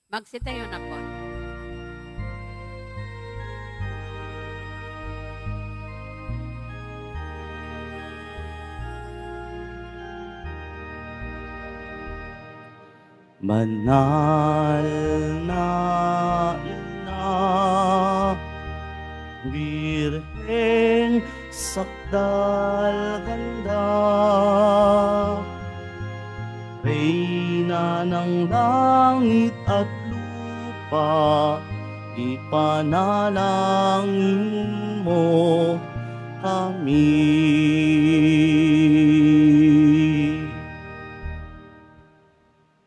Magsitayo na po. Banal na ina, Birheng sakdal ganda, Reyna ng langit at lupa, ipanalangin mo kami.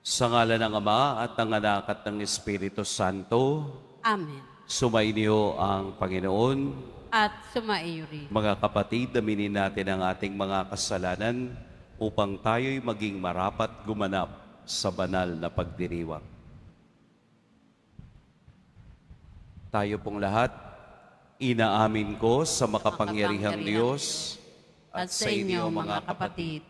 Sa ngalan ng Ama at ng Anak at ng Espiritu Santo, Amen. sumainyo ang Panginoon. At sumaiyo rin. Mga kapatid, aminin natin ang ating mga kasalanan upang tayo'y maging marapat gumanap sa banal na pagdiriwang. Tayo pong lahat, inaamin ko sa makapangyarihang Diyos At sa inyo, mga kapatid,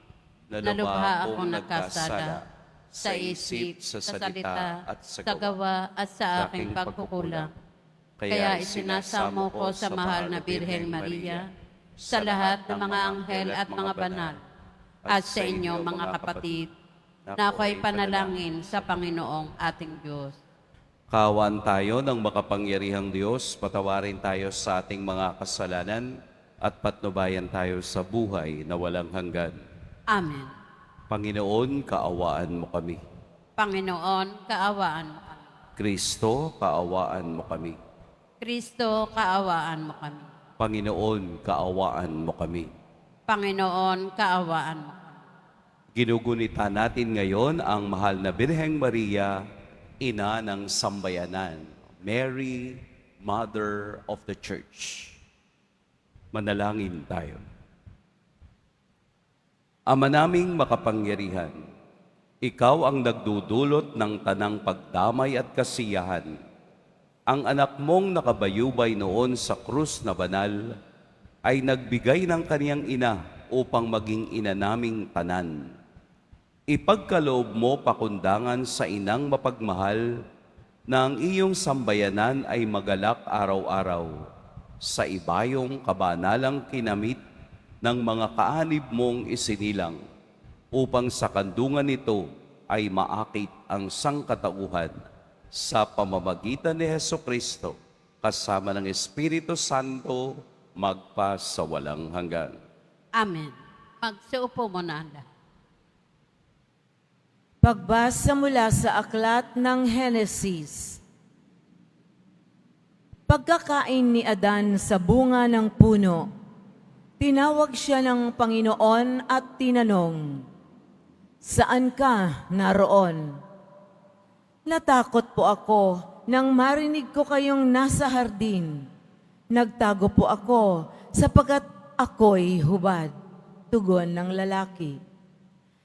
na lubha akong nagkasala sa isip, sa salita, at sa gawa, at sa aking pagkukulang. Kaya isinasamo ko sa mahal na Birheng Maria, sa lahat ng mga anghel at mga banal, at sa inyo, mga kapatid, na ako'y panalangin sa Panginoong ating Diyos. Kawan tayo ng makapangyarihang Diyos, patawarin tayo sa ating mga kasalanan at patnubayan tayo sa buhay na walang hanggan. Amen. Panginoon, kaawaan mo kami. Panginoon, kaawaan mo kami. Kristo, kaawaan mo kami. Kristo, kaawaan mo kami. Panginoon, kaawaan mo kami. Panginoon, kaawaan mo kami. Ginugunita natin ngayon ang mahal na Birheng Maria, ina ng sambayanan, Mary, Mother of the Church. Manalangin tayo. Ama naming makapangyarihan, ikaw ang nagdudulot ng tanang pagdamay at kasiyahan. Ang anak mong nakabayubay noon sa krus na banal ay nagbigay ng kaniyang ina upang maging ina naming tanan. Ipagkaloob mo pakundangan sa inang mapagmahal na ang iyong sambayanan ay magalak araw-araw sa ibayong kabanalang kinamit ng mga kaanib mong isinilang upang sa kandungan nito ay maakit ang sangkatauhan sa pamamagitan ni Hesukristo kasama ng Espiritu Santo magpa sa walang hanggan. Amen. Magsuupo mo na anda. Pagbasa mula sa aklat ng Henesis. Pagkakain ni Adan sa bunga ng puno, tinawag siya ng Panginoon at tinanong, "Saan ka naroon?" "Natakot po ako nang marinig ko kayong nasa hardin. Nagtago po ako sapagkat ako'y hubad," tugon ng lalaki.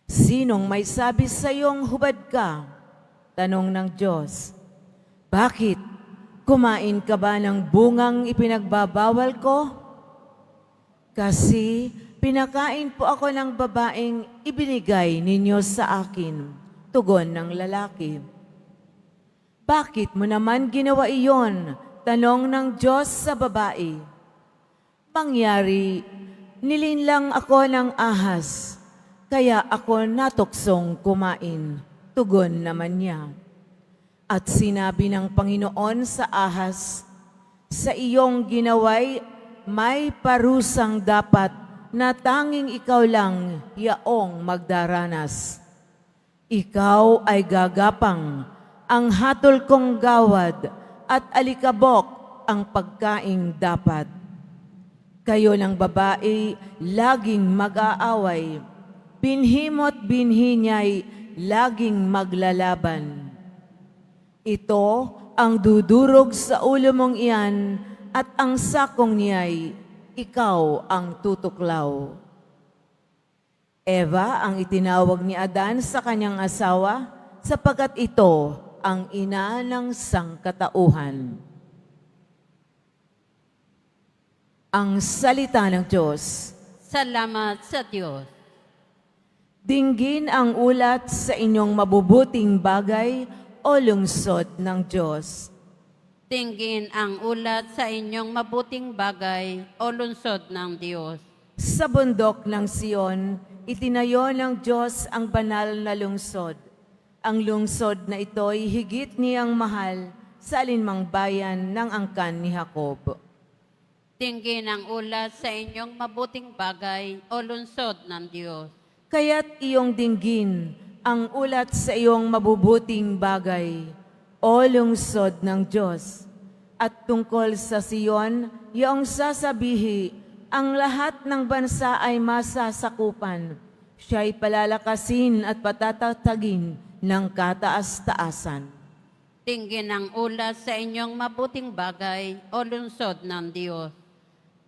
"Sinong may sabi sa iyong hubad ka?" tanong ng Diyos. "Bakit? Kumain ka ba ng bungang ipinagbabawal ko?" "Kasi pinakain po ako ng babaeng ibinigay ninyo sa akin," tugon ng lalaki. "Bakit mo naman ginawa iyon?" tanong ng Diyos sa babae. "Mangyari, nilinlang ako ng ahas, kaya ako natuksong kumain," tugon naman niya. At sinabi ng Panginoon sa ahas, "Sa iyong ginaway, may parusang dapat na tanging ikaw lang yaong magdaranas. Ikaw ay gagapang, ang hatol kong gawad, at alikabok ang pagkaing dapat. Kayo ng babae laging mag-aaway, binhi mo't binhi niya'y laging maglalaban. Ito ang dudurog sa ulo mong iyan, at ang sakong niya'y ikaw ang tutuklaw." Eva ang itinawag ni Adan sa kanyang asawa, sapagkat ito ang ina ng sangkatauhan. Ang salita ng Diyos. Salamat sa Diyos. Dinggin ang ulat sa inyong mabubuting bagay o lungsod ng Diyos. Tinggin ang ulat sa inyong mabuting bagay o lungsod ng Diyos. Sa bundok ng Siyon, itinayo ng Diyos ang banal na lungsod. Ang lungsod na ito'y higit niyang mahal sa alinmang bayan ng angkan ni Jacob. Tinggin ang ulat sa inyong mabuting bagay o lungsod ng Diyos. Kaya't iyong dinggin ang ulat sa iyong mabubuting bagay, o lungsod ng Diyos. At tungkol sa Siyon, iyong sasabihi, ang lahat ng bansa ay masasakupan. Siya'y palalakasin at patatatagin ng kataas-taasan. Tinggin ang ulat sa inyong mabuting bagay o lungsod ng Diyos.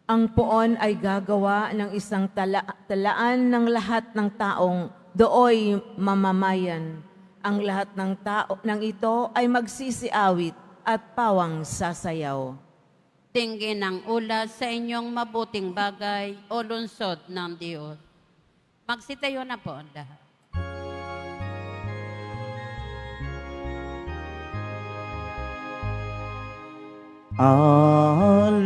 Ang poon ay gagawa ng isang talaan ng lahat ng taong dooy mamamayan. Ang lahat ng tao ng ito ay magsisiawit at pawang sasayaw. Tinggin ang ulat sa inyong mabuting bagay o lungsod ng Diyos. Magsitayo na po ang lahat. Alleluia,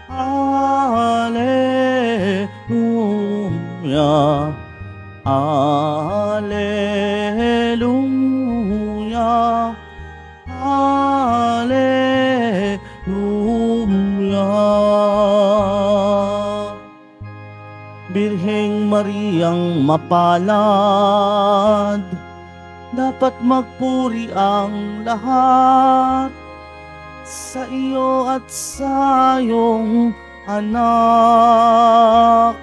Alleluia, Alleluia, Alleluia. Birheng Mariang mapalad, dapat magpuri ang lahat sa iyo at sa iyong anak.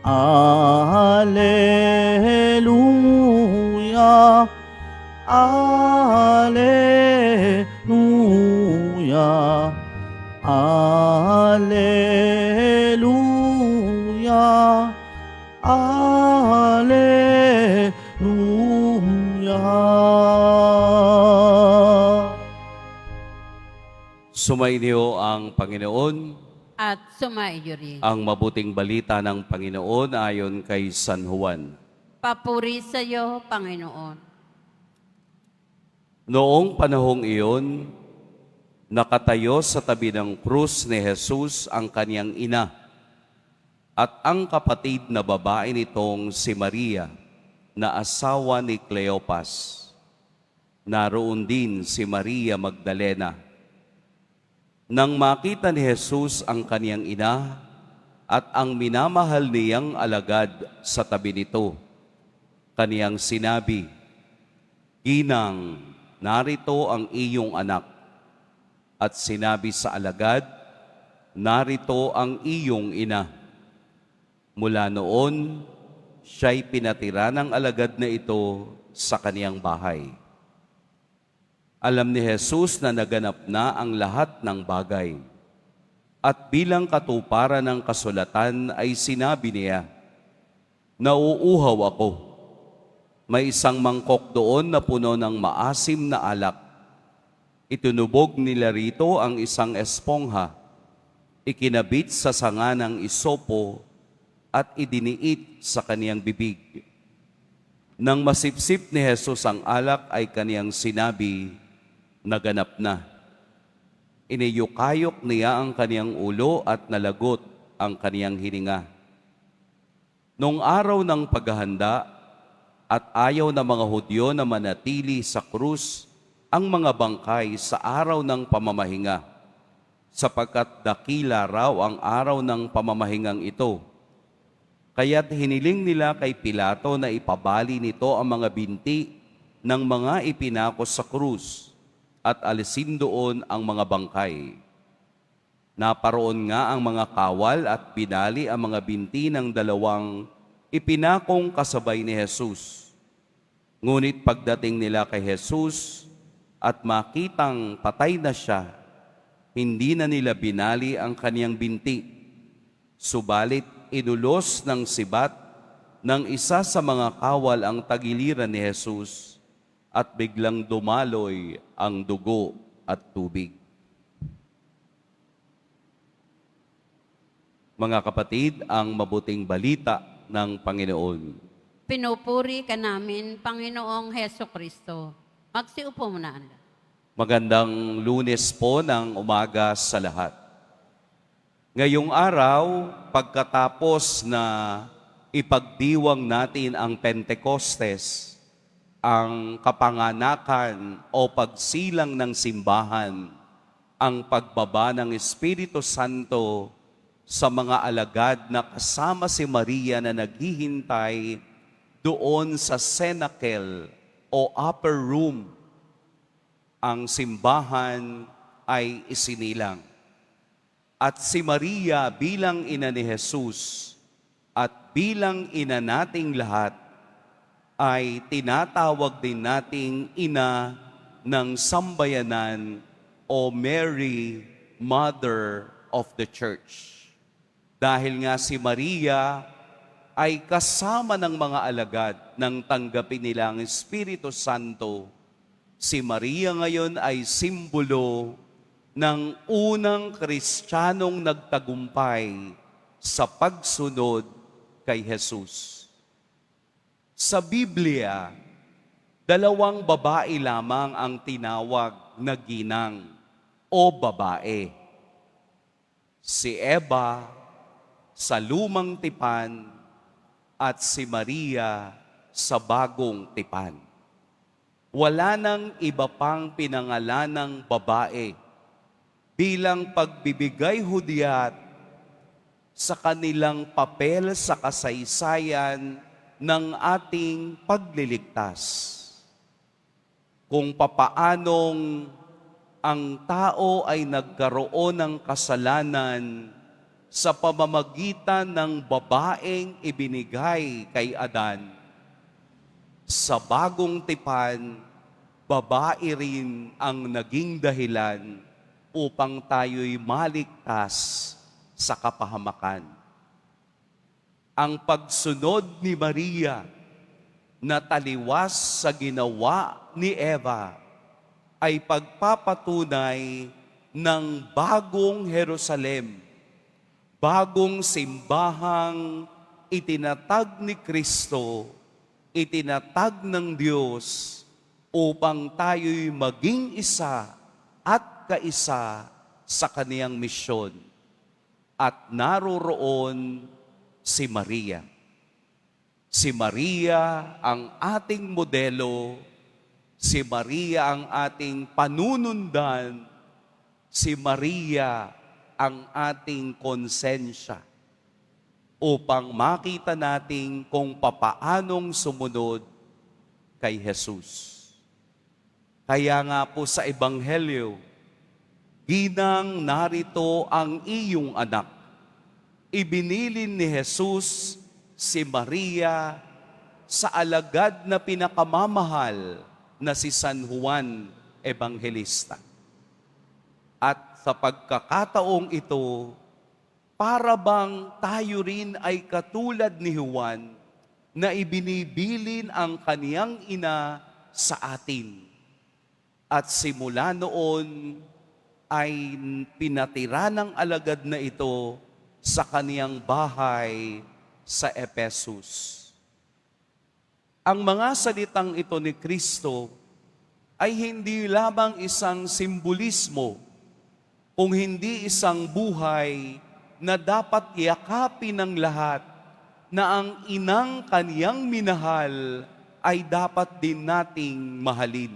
Alleluia, Alleluia, Alleluia, Alleluia. Sumainyo ang Panginoon, At sumaiyo rin. ang mabuting balita ng Panginoon ayon kay San Juan. Papuri sa iyo, Panginoon. Noong panahong iyon, nakatayo sa tabi ng krus ni Jesus ang kanyang ina at ang kapatid na babae nitong si Maria na asawa ni Cleopas. Naroon din si Maria Magdalena. Nang makita ni Jesus ang kaniyang ina at ang minamahal niyang alagad sa tabi nito, kaniyang sinabi, "Ginang, narito ang iyong anak." At sinabi sa alagad, "Narito ang iyong ina." Mula noon, siya'y pinatira ng alagad na ito sa kaniyang bahay. Alam ni Jesus na naganap na ang lahat ng bagay. At bilang katuparan ng kasulatan ay sinabi niya, "Nauuhaw ako." May isang mangkok doon na puno ng maasim na alak. Itinubog nila rito ang isang espongha, ikinabit sa sanga ng isopo at idiniit sa kaniyang bibig. Nang masipsip ni Jesus ang alak ay kaniyang sinabi, "Naganap na." Iniyukayok niya ang kaniyang ulo at nalagot ang kaniyang hininga. Nung araw ng paghahanda at ayaw ng mga Hudyo na manatili sa krus ang mga bangkay sa araw ng pamamahinga, sapagkat dakila raw ang araw ng pamamahingang ito. Kaya't hiniling nila kay Pilato na ipabali nito ang mga binti ng mga ipinakos sa krus at alisin doon ang mga bangkay. Naparoon nga ang mga kawal at binali ang mga binti ng dalawang ipinakong kasabay ni Jesus. Ngunit pagdating nila kay Jesus at makitang patay na siya, hindi na nila binali ang kaniyang binti. Subalit inulos ng sibat ng isa sa mga kawal ang tagiliran ni Jesus at biglang dumaloy ang dugo at tubig. Mga kapatid, ang mabuting balita ng Panginoon. Pinupuri ka namin, Panginoong Heso Kristo. Magsiupo muna ang lahat. Magandang Lunes po ng umaga sa lahat. Ngayong araw, pagkatapos na ipagdiwang natin ang Pentecostes, ang kapanganakan o pagsilang ng simbahan, ang pagbaba ng Espiritu Santo sa mga alagad na kasama si Maria na naghihintay doon sa cenacle o upper room, ang simbahan ay isinilang. At si Maria bilang ina ni Jesus at bilang ina nating lahat ay tinatawag din nating ina ng sambayanan o Mary, Mother of the Church. Dahil nga si Maria ay kasama ng mga alagad nang tanggapin nila ang Espiritu Santo. Si Maria ngayon ay simbolo ng unang Kristiyanong nagtagumpay sa pagsunod kay Jesus. Sa Biblia, 2 babae lamang ang tinawag na ginang o babae. Si Eva sa lumang tipan at si Maria sa bagong tipan. Wala nang iba pang pinangalanang babae bilang pagbibigay hudyat sa kanilang papel sa kasaysayan ng ating pagliligtas. Kung papaanong ang tao ay nagkaroon ng kasalanan sa pamamagitan ng babaeng ibinigay kay Adan, sa bagong tipan, babae rin ang naging dahilan upang tayo'y maligtas sa kapahamakan. Ang pagsunod ni Maria na taliwas sa ginawa ni Eva ay pagpapatunay ng bagong Jerusalem, bagong simbahang itinatag ni Kristo, itinatag ng Diyos upang tayo'y maging isa at kaisa sa kaniyang misyon. At naroroon si Maria. Si Maria ang ating modelo, si Maria ang ating panunundan, si Maria ang ating konsensya upang makita natin kung papaanong sumunod kay Jesus. Kaya nga po sa Ebanghelyo, ginang, narito ang iyong anak. Ibinilin ni Jesus si Maria sa alagad na pinakamamahal na si San Juan Evangelista. At sa pagkakataong ito, para bang tayo rin ay katulad ni Juan na ibinibilin ang kaniyang ina sa atin. At simula noon ay pinatira ng alagad na ito sa kaniyang bahay sa Ephesus. Ang mga salitang ito ni Kristo ay hindi lamang isang simbolismo, kung hindi isang buhay na dapat yakapin ng lahat, na ang inang kaniyang minahal ay dapat din nating mahalin.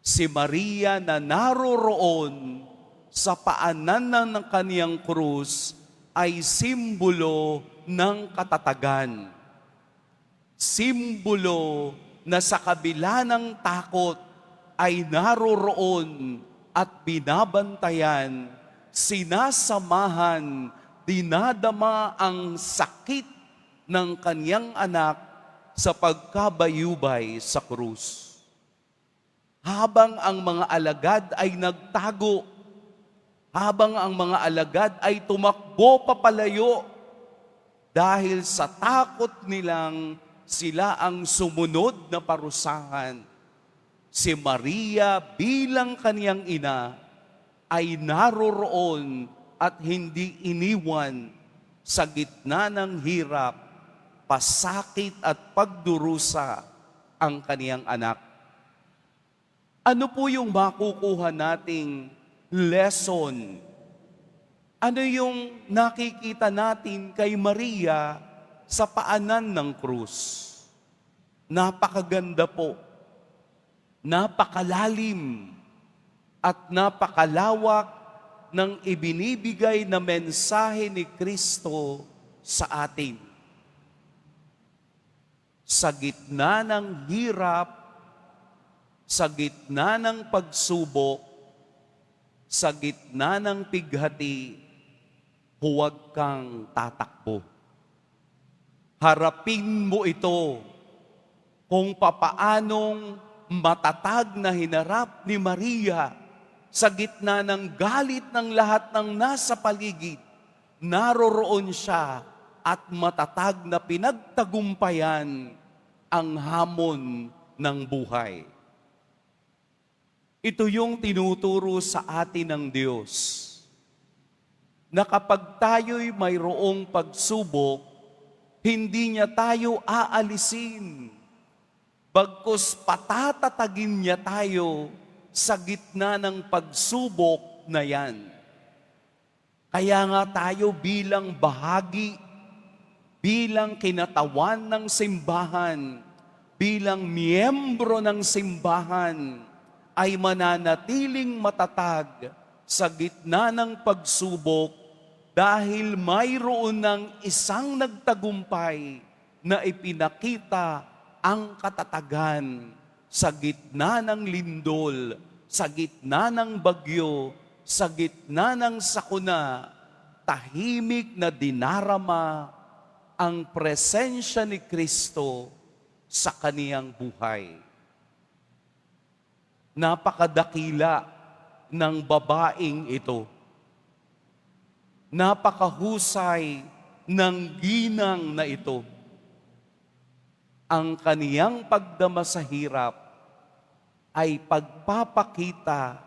Si Maria na naroroon sa paanan ng kaniyang krus ay simbolo ng katatagan. Simbolo na sa kabila ng takot ay naroroon at binabantayan, sinasamahan, dinadama ang sakit ng kaniyang anak sa pagkabayubay sa krus. Habang ang mga alagad ay nagtago, habang ang mga alagad ay tumakbo papalayo dahil sa takot nilang sila ang sumunod na parusahan, si Maria bilang kaniyang ina ay naroroon at hindi iniwan sa gitna ng hirap pasakit at pagdurusa ang kaniyang anak. Ano po yung makukuha nating lesson? Ano yung nakikita natin kay Maria sa paanan ng krus? Napakaganda po, napakalalim, at napakalawak ng ibinibigay na mensahe ni Kristo sa atin. Sa gitna ng hirap, sa gitna ng pagsubok, sa gitna ng pighati, huwag kang tatakbo. Harapin mo ito kung papaanong matatag na hinarap ni Maria sa gitna ng galit ng lahat ng nasa paligid. Naroroon siya at matatag na pinagtagumpayan ang hamon ng buhay. Ito yung tinuturo sa atin ng Diyos, na kapag tayo'y mayroong pagsubok, hindi niya tayo aalisin. Bagkus patatatagin niya tayo sa gitna ng pagsubok na yan. Kaya nga tayo bilang bahagi, bilang kinatawan ng simbahan, bilang miyembro ng simbahan, ay mananatiling matatag sa gitna ng pagsubok dahil mayroon ng isang nagtagumpay na ipinakita ang katatagan sa gitna ng lindol, sa gitna ng bagyo, sa gitna ng sakuna, tahimik na dinarama ang presensya ni Kristo sa kaniyang buhay. Napakadakila ng babaeng ito. Napakahusay ng ginang na ito. Ang kaniyang pagdama sa hirap ay pagpapakita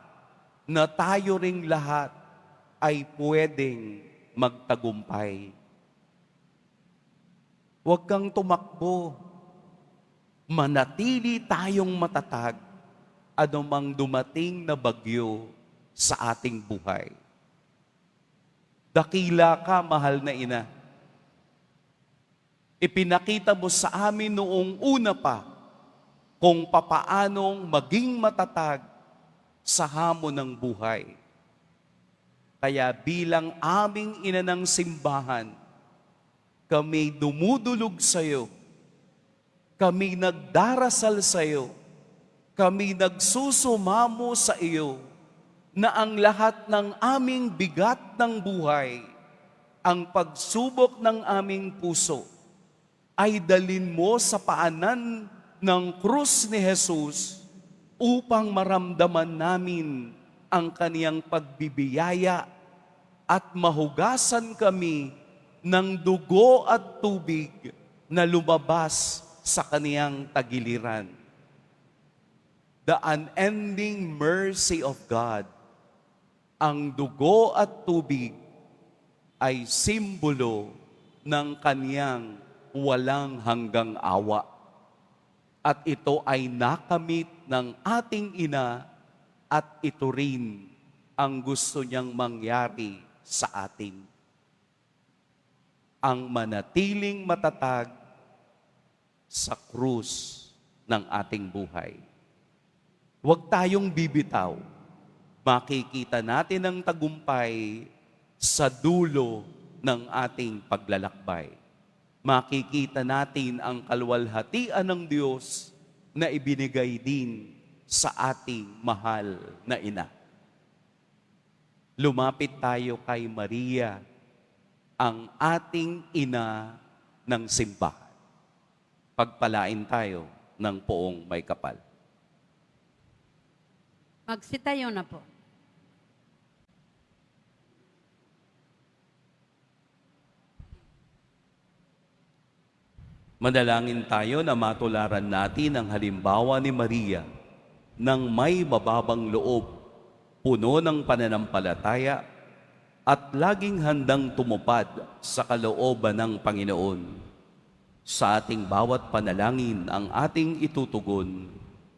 na tayo ring lahat ay pwedeng magtagumpay. Huwag kang tumakbo. Manatili tayong matatag anumang dumating na bagyo sa ating buhay. Dakila ka, mahal na ina. Ipinakita mo sa amin noong una pa kung papaanong maging matatag sa hamon ng buhay. Kaya bilang aming ina ng simbahan, kami dumudulog sa iyo, kami nagdarasal sa iyo, kami nagsusumamo sa iyo na ang lahat ng aming bigat ng buhay, ang pagsubok ng aming puso, ay dalin mo sa paanan ng krus ni Jesus upang maramdaman namin ang kaniyang pagbibiyaya at mahugasan kami ng dugo at tubig na lumabas sa kaniyang tagiliran. The unending mercy of God, ang dugo at tubig ay simbolo ng kaniyang walang hanggang awa. At ito ay nakamit ng ating ina at ito rin ang gusto niyang mangyari sa atin. Ang manatiling matatag sa krus ng ating buhay. Huwag tayong bibitaw. Makikita natin ang tagumpay sa dulo ng ating paglalakbay. Makikita natin ang kalwalhatian ng Diyos na ibinigay din sa ating mahal na ina. Lumapit tayo kay Maria, ang ating ina ng simbahan. Pagpalain tayo ng poong may kapal. Magsitayo na po. Manalangin tayo na matularan natin ang halimbawa ni Maria ng may mababang loob, puno ng pananampalataya at laging handang tumupad sa kalooban ng Panginoon. Sa ating bawat panalangin ang ating itutugon.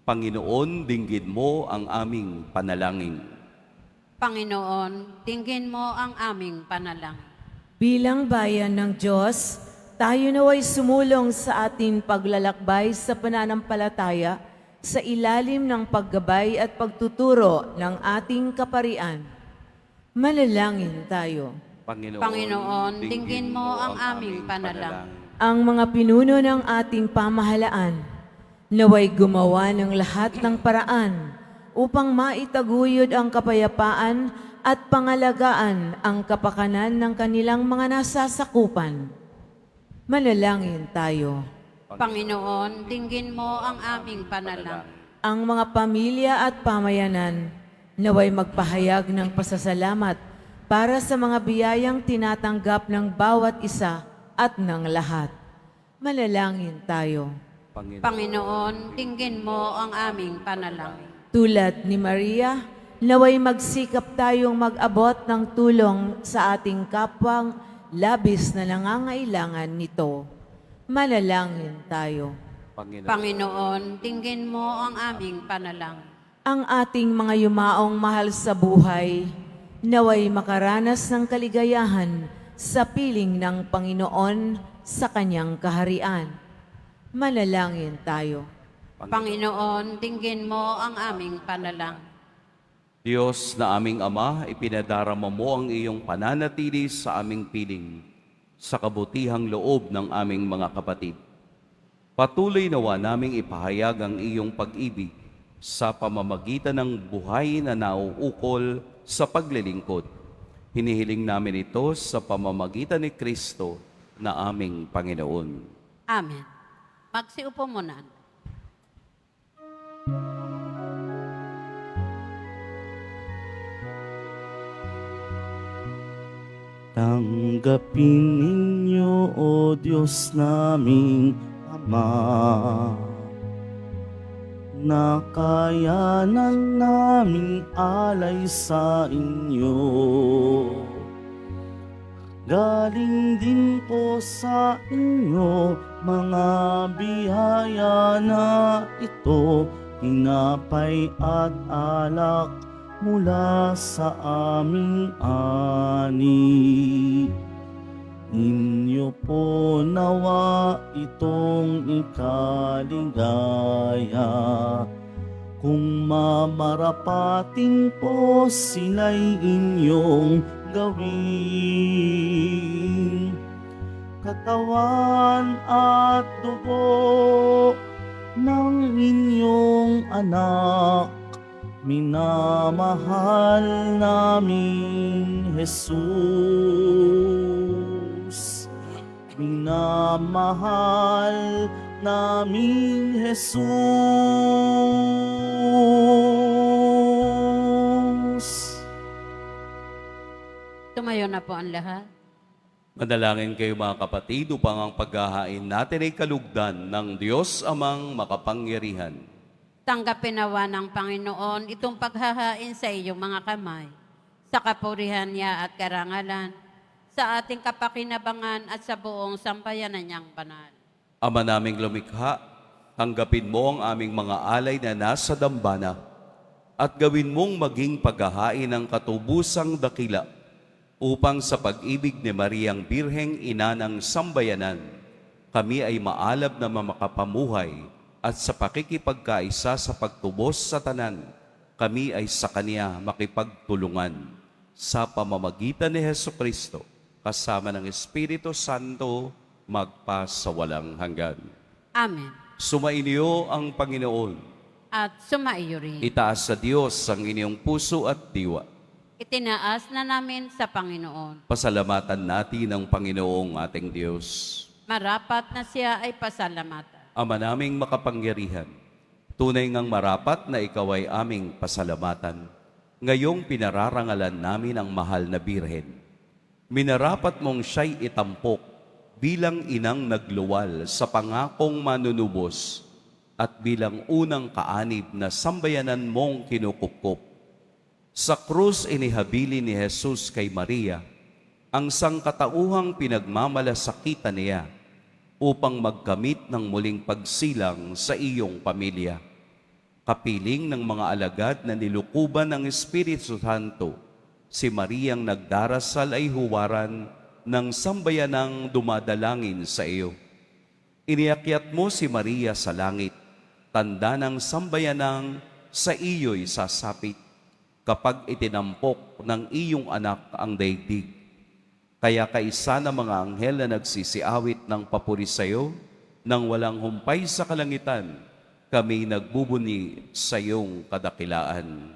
Panginoon, dinggin mo ang aming panalangin. Panginoon, dinggin mo ang aming panalangin. Bilang bayan ng Diyos, tayo naway sumulong sa ating paglalakbay sa pananampalataya sa ilalim ng paggabay at pagtuturo ng ating kaparian. Manalangin tayo. Panginoon, dinggin mo ang aming panalangin. Ang mga pinuno ng ating pamahalaan, naway gumawa ng lahat ng paraan upang maitaguyod ang kapayapaan at pangalagaan ang kapakanan ng kanilang mga nasasakupan. Manalangin tayo. Panginoon, dinggin mo ang aming panalangin. Ang mga pamilya at pamayanan, naway magpahayag ng pasasalamat para sa mga biyayang tinatanggap ng bawat isa at ng lahat. Manalangin tayo. Panginoon, dinggin mo ang aming panalangin. Tulad ni Maria, naway magsikap tayong mag-abot ng tulong sa ating kapwang labis na nangangailangan nito. Manalangin tayo. Panginoon, dinggin mo ang aming panalangin. Ang ating mga yumaong mahal sa buhay, naway makaranas ng kaligayahan sa piling ng Panginoon sa kanyang kaharian. Manalangin tayo. Panginoon, dinggin mo ang aming panalangin. Diyos na aming Ama, ipinadarama mo ang iyong pananatili sa aming piling, sa kabutihang loob ng aming mga kapatid. Patuloy nawa naming ipahayag ang iyong pag-ibig sa pamamagitan ng buhay na nauukol sa paglilingkod. Hinihiling namin ito sa pamamagitan ni Kristo na aming Panginoon. Amen. Magsiupo muna. Tanggapin ninyo, O Diyos naming Ama, na kayanan naming alay sa inyo. Galing din po sa inyo mga biyaya na ito, tinapay at alak mula sa aming ani. Inyo po nawa itong ikaligaya, kung mamarapating po sila'y inyong gawin. Katawan at dugo ng inyong anak, minamahal namin Jesus. Minamahal namin Jesus. Tumayo na po ang lahat. Manalangin kayo mga kapatid upang ang paghahain natin ay kalugdan ng Diyos amang makapangyarihan. Tanggapin nawa ng Panginoon itong paghahain sa iyong mga kamay, sa kapurihan niya at karangalan, sa ating kapakinabangan at sa buong sambayanan niyang banal. Ama naming lumikha, tanggapin mo ang aming mga alay na nasa dambana at gawin mong maging paghahain ng katubusang dakila upang sa pag-ibig ni Mariang Birheng Ina ng Sambayanan, kami ay maalab na makapamuhay at sa pakikipagkaisa sa pagtubos sa tanan, kami ay sa Kanya makipagtulungan. Sa pamamagitan ni Hesukristo, kasama ng Espiritu Santo, magpasawalang hanggan. Amen. Sumainyo ang Panginoon. At sumaiyo rin. Itaas sa Diyos ang inyong puso at diwa. Itinaas na namin sa Panginoon. Pasalamatan natin ang Panginoong ating Diyos. Marapat na siya ay pasalamatan. Ama naming makapangyarihan, tunay ngang marapat na ikaw ay aming pasalamatan. Ngayong pinararangalan namin ang mahal na Birhen. Minarapat mong siya'y itampok bilang inang nagluwal sa pangakong manunubos at bilang unang kaanib na sambayanan mong kinukupkop. Sa krus inihabili ni Jesus kay Maria ang sangkatauhang pinagmamalasakitan niya upang magkamit ng muling pagsilang sa iyong pamilya. Kapiling ng mga alagad na nilukuban ng Espiritu Santo, si Mariang nagdarasal ay huwaran ng sambayanang dumadalangin sa iyo. Iniakyat mo si Maria sa langit, tanda ng sambayanang sa iyo'y sasapit, kapag itinampok ng iyong anak ang daigdig. Kaya kaisa ng mga anghel na nagsisiawit ng papuri sa iyo, nang walang humpay sa kalangitan, kami nagbubuni sa iyong kadakilaan.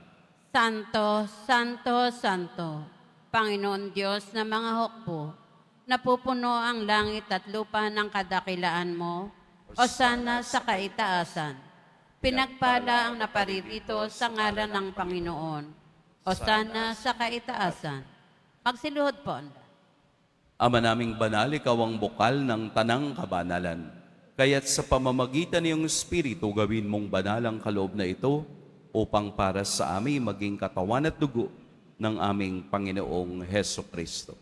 Santo, Santo, Santo, Panginoon Diyos na mga hukbo, napupuno ang langit at lupa ng kadakilaan mo, o sana sa kaitaasan. Pinagpala ang naparirito sa ngalan ng Panginoon, o sana sa kaitaasan. Magsiluhod po. Ama naming banal, ikaw ang bukal ng tanang kabanalan. Kaya't sa pamamagitan ng iyong Espiritu, gawin mong banal ang kaloob na ito upang para sa amin maging katawan at dugo ng aming Panginoong Heso Kristo.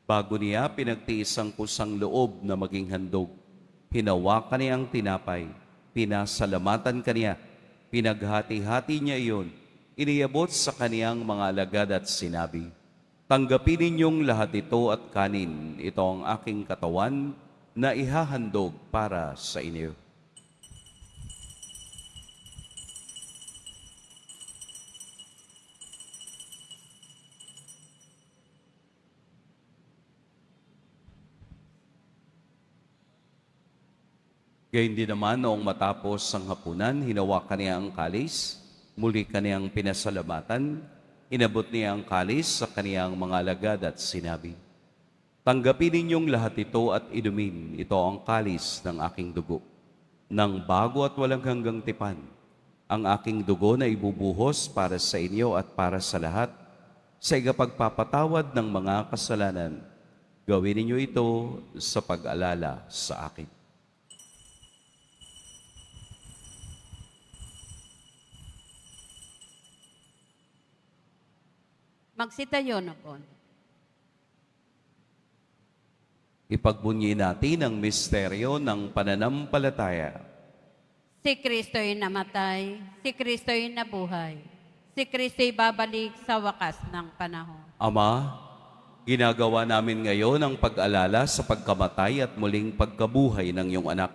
Bago niya pinagtiis ang kusang loob na maging handog, hinawakan niya ang tinapay, pinasalamatan kaniya, pinaghati-hati niya iyon, iniabot sa kaniyang mga alagad at sinabi, "Tanggapin ninyong lahat ito at kanin, ito ang aking katawan na ihahandog para sa inyo." Gayun din naman noong matapos ang hapunan, hinawakan niya ang kalis, muli kaniyang pinasalamatan, inabot niya ang kalis sa kaniyang mga alagad at sinabi, "Tanggapin ninyong lahat ito at inumin, ito ang kalis ng aking dugo, ng bago at walang hanggang tipan, ang aking dugo na ibubuhos para sa inyo at para sa lahat, sa igapagpapatawad ng mga kasalanan. Gawin ninyo ito sa pag-alala sa akin." Magsitayo na po. Ipagbunyi natin ang misteryo ng pananampalataya. Si Kristo'y namatay, si Kristo'y nabuhay, si Kristo'y babalik sa wakas ng panahon. Ama, ginagawa namin ngayon ang pag-alala sa pagkamatay at muling pagkabuhay ng iyong anak.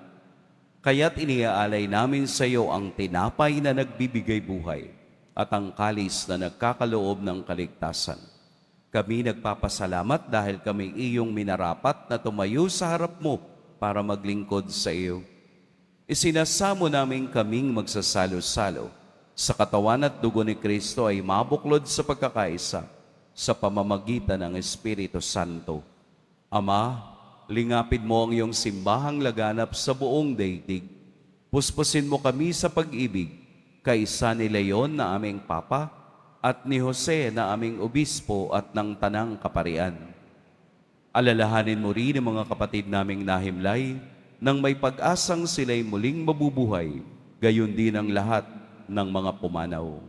Kaya't iniaalay namin sa iyo ang tinapay na nagbibigay buhay at ang kalis na nagkakaloob ng kaligtasan. Kami nagpapasalamat dahil kami iyong minarapat na tumayo sa harap mo para maglingkod sa iyo. Isinasamo namin kaming magsasalo-salo sa katawan at dugo ni Kristo ay mabuklod sa pagkakaisa sa pamamagitan ng Espiritu Santo. Ama, lingapin mo ang iyong simbahang laganap sa buong daigdig. Puspusin mo kami sa pag-ibig, kaisa ni Leon na aming Papa at ni Jose na aming Obispo at ng Tanang Kaparian. Alalahanin mo rin ang mga kapatid naming nahimlay nang may pag-asang sila'y muling mabubuhay, gayon din ang lahat ng mga pumanaw.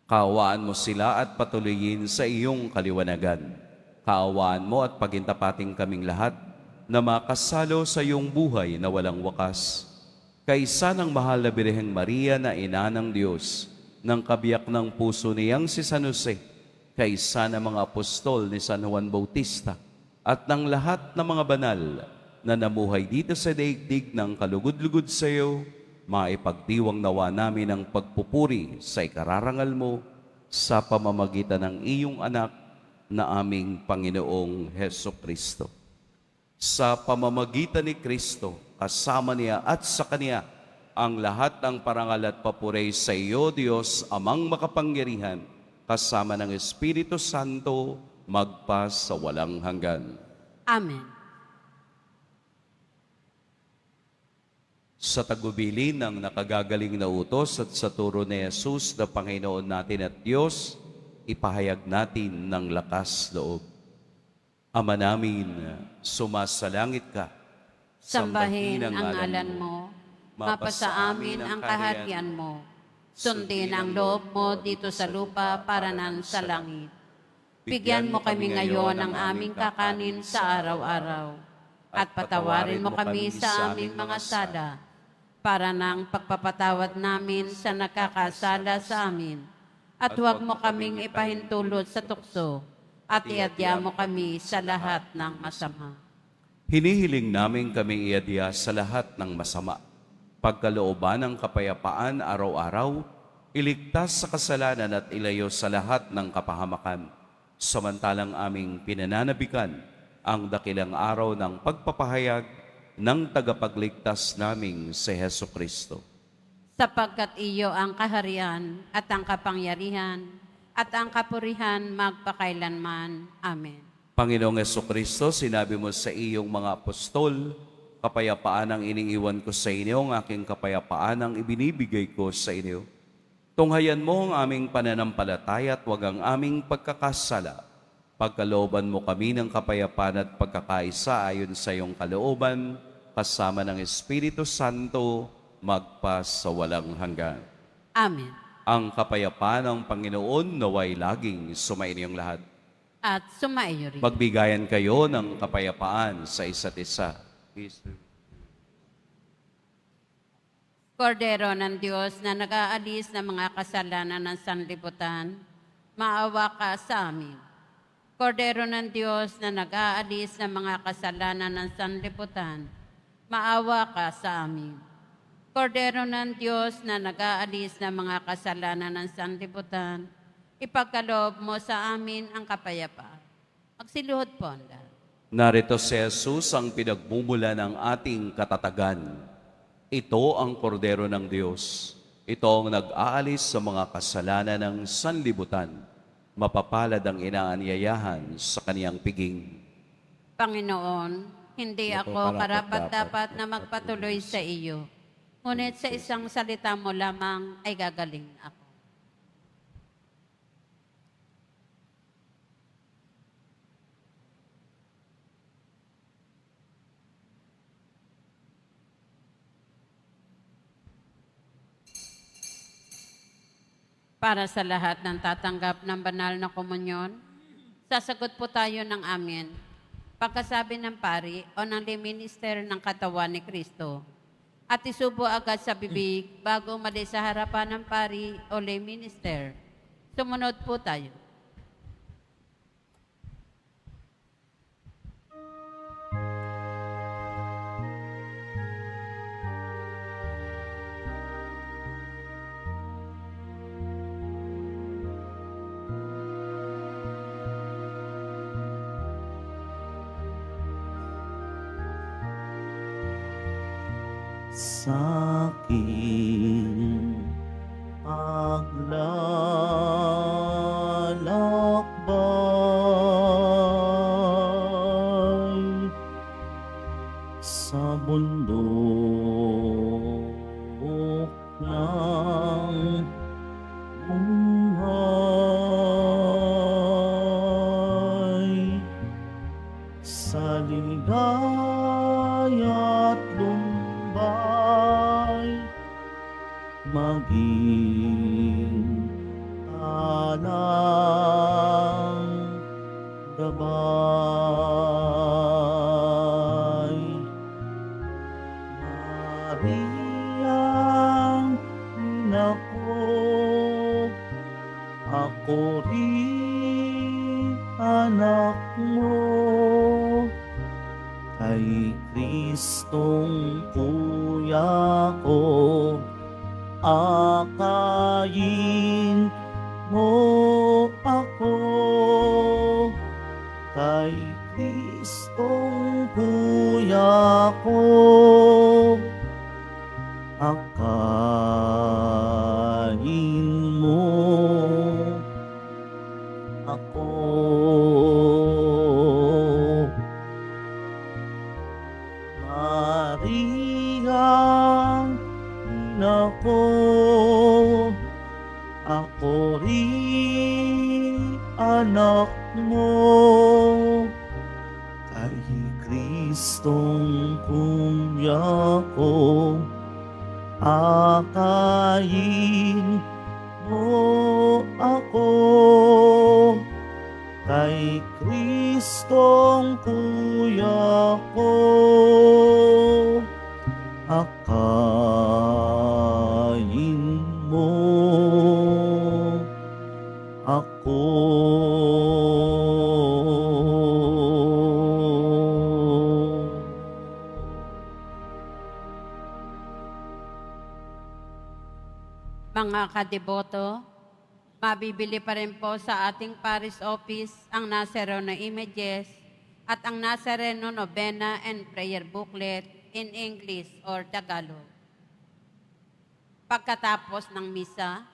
Kaawaan mo sila at patuloyin sa iyong kaliwanagan. Kaawaan mo at pagintapating kaming lahat na makasalo sa iyong buhay na walang wakas. Kaisa ng mahal na Birheng Maria na ina ng Diyos, ng kabiyak ng puso niyang si San Jose, kaisa ng mga apostol ni San Juan Bautista, at ng lahat ng mga banal na namuhay dito sa daigdig ng kalugod-lugod sa iyo, maipagdiwang nawa namin ang pagpupuri sa ikararangal mo sa pamamagitan ng iyong anak na aming Panginoong Heso Kristo. Sa pamamagitan ni Kristo, kasama niya at sa Kanya, ang lahat ng parangal at papuri sa iyo, Diyos, Amang makapangyarihan, kasama ng Espiritu Santo, magpa sa walang hanggan. Amen. Sa tagubilin ng nakagagaling na utos at sa turo ni Jesus na Panginoon natin at Diyos, ipahayag natin ng lakas loob. Ama namin, sumasalangit ka. Sambahin ang ngalan mo, mapasa amin ang kaharian mo. Sundin ang loob mo dito sa lupa para nan sa langit. Bigyan mo kami ngayon ng aming kakanin sa araw-araw. At patawarin mo kami sa aming mga sala, para ng pagpapatawad namin sa nakakasala sa amin. At huwag mo kaming ipahintulot sa tukso, at iadya mo kami sa lahat ng masama. Hinihiling namin kami iadya sa lahat ng masama. Pagkalooban ng kapayapaan araw-araw, iligtas sa kasalanan at ilayo sa lahat ng kapahamakan. Samantalang aming pinananabikan ang dakilang araw ng pagpapahayag ng tagapagligtas naming si Heso Kristo. Sapagkat iyo ang kaharian at ang kapangyarihan at ang kapurihan magpakailanman. Amen. Panginoong Heso Kristo, sinabi mo sa iyong mga apostol, kapayapaan ang iniiwan ko sa inyo, ang aking kapayapaan ang ibinibigay ko sa inyo. Tunghayan mo ang aming pananampalataya at huwag ang aming pagkakasala. Pagkalooban mo kami ng kapayapaan at pagkakaisa ayon sa iyong kalooban, kasama ng Espiritu Santo, magpa sa walang hanggan. Amen. Ang kapayapaan ng Panginoon naway laging sumainyong lahat. At sumaiyo rin. Magbigayan kayo ng kapayapaan sa isa't isa. Kordero ng Diyos na nag-aalis ng mga kasalanan ng sanlibutan, maawa ka sa amin. Kordero ng Diyos na nag-aalis ng mga kasalanan ng sanlibutan, maawa ka sa amin. Kordero ng Diyos na nag-aalis ng mga kasalanan ng sanlibutan, ipagkaloob mo sa amin ang kapayapaan. Magsiluhod po ang lahat. Narito si Jesus ang pinagmumula ng ating katatagan. Ito ang kordero ng Diyos. Ito ang nag-aalis sa mga kasalanan ng sanlibutan. Mapapalad ang inaanyayahan sa kaniyang piging. Panginoon, hindi ako karapat-dapat na magpatuloy sa iyo. Ngunit sa isang salita mo lamang ay gagaling ako. Para sa lahat ng tatanggap ng banal na komunyon, sasagot po tayo ng amen. Pagkasabi ng pari o ng minister ng katawan ni Kristo, at isubo agad sa bibig bago umalis sa harapan ng pari o minister. Sumunod po tayo. Sa'king paglalakbay sa bundok ng buhay, sa ligaya't lumbay, maging talang gabay. Mariang inako, ako rin anak mo, kay Kristong kuya ko, akayin mo ako. Kay Kristong kuya ko, akayin mo ako. Maria, nako, ako rin anak mo, kay Kristong kuya ko, akayin mo ako. Kay Kristong kuya ko, akayin mo ako. Mga kadeboto, mabibili pa rin po sa ating parish office ang Nazareno images at ang Nazareno Novena and Prayer Booklet in English or Tagalog. Pagkatapos ng misa,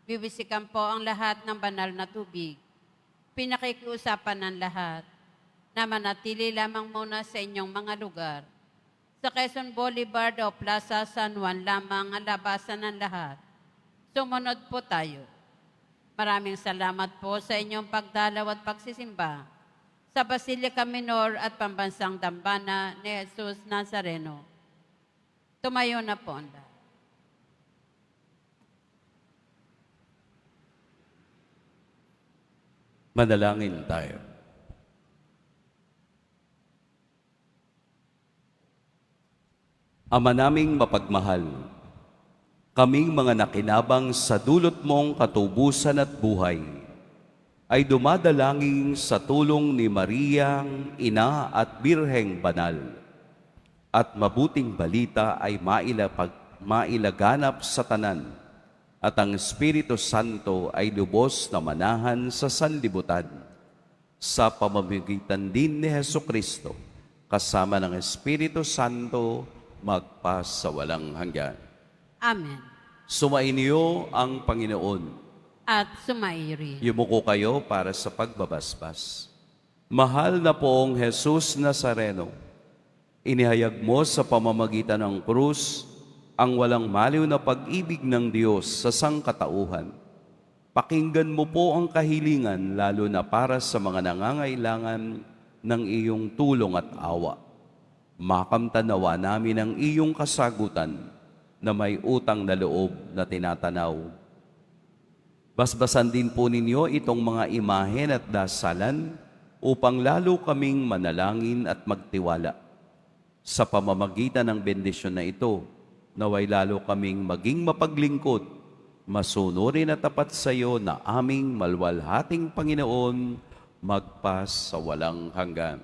bibisikan po ang lahat ng banal na tubig. Pinakikiusapan ng lahat na manatili lamang muna sa inyong mga lugar. Sa Quezon Boulevard o Plaza San Juan lamang ang labasan ng lahat. Sumunod po tayo. Maraming salamat po sa inyong pagdalaw at pagsisimba sa Basilica Minor at Pambansang Dambana ni Jesus Nazareno. Tumayo na po ang lahat. Manalangin tayo. Ama naming mapagmahal, kaming mga nakinabang sa dulot mong katubusan at buhay, ay dumadalangin sa tulong ni Mariang Ina at Birheng Banal, at mabuting balita ay mailaganap sa tanan, at ang Espiritu Santo ay lubos na manahan sa sanlibutan, sa pamamagitan din ni Hesukristo, kasama ng Espiritu Santo, magpas sa walang hanggan. Amen. Sumainyo ang Panginoon. At sumairi. Yumuko kayo para sa pagbabasbas. Mahal na poong Jesus Nazareno, inihayag mo sa pamamagitan ng krus ang walang maliw na pag-ibig ng Diyos sa sangkatauhan. Pakinggan mo po ang kahilingan lalo na para sa mga nangangailangan ng iyong tulong at awa. Makamtanawa namin ang iyong kasagutan na may utang na loob na tinatanaw. Basbasan din po ninyo itong mga imahen at dasalan upang lalo kaming manalangin at magtiwala. Sa pamamagitan ng bendisyon na ito, naway lalo kaming maging mapaglingkod, masunurin at tapat sa iyo na aming malwalhating Panginoon, magpas sa walang hanggan.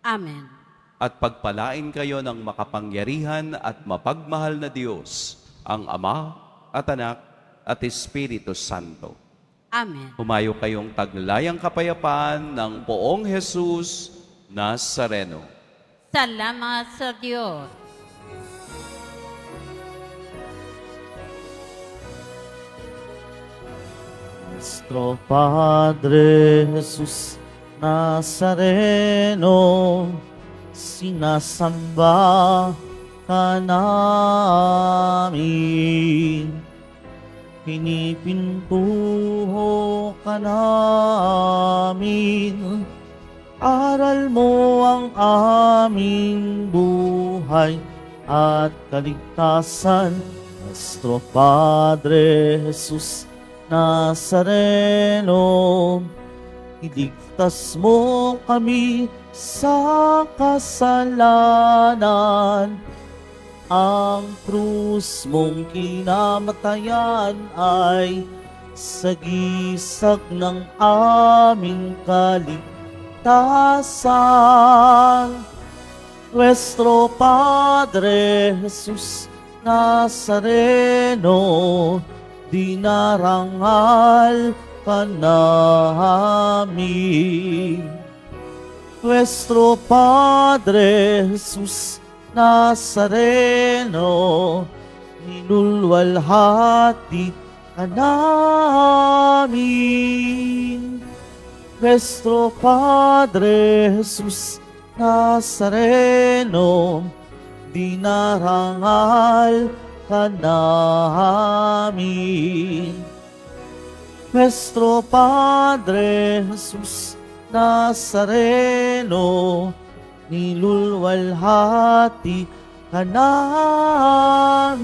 Amen. At pagpalain kayo ng makapangyarihan at mapagmahal na Diyos, ang Ama at Anak at Espiritu Santo. Amen. Humayo kayong taglayang kapayapaan ng poong Jesus Nazareno. Salamat sa Diyos. Nuestro Padre Jesus Nazareno, sinasamba ka namin, pinipintuho ka namin, aral mo ang aming buhay at kaligtasan. Nuestro Padre Jesus Nazareno, iligtas mo kami sa kasalanan. Ang krus mong kinamatayan ay sagisag ng aming kaligtasan. Nuestro Padre Jesus Nazareno, dinarangal ka namin. Nuestro Padre Jesus Nazareno, ninulwalhati ka namin. Nuestro Padre Jesus Nazareno, dinarangal ka namin. Nuestro Padre Jesus Nazareno, nilulwalhati ka namin.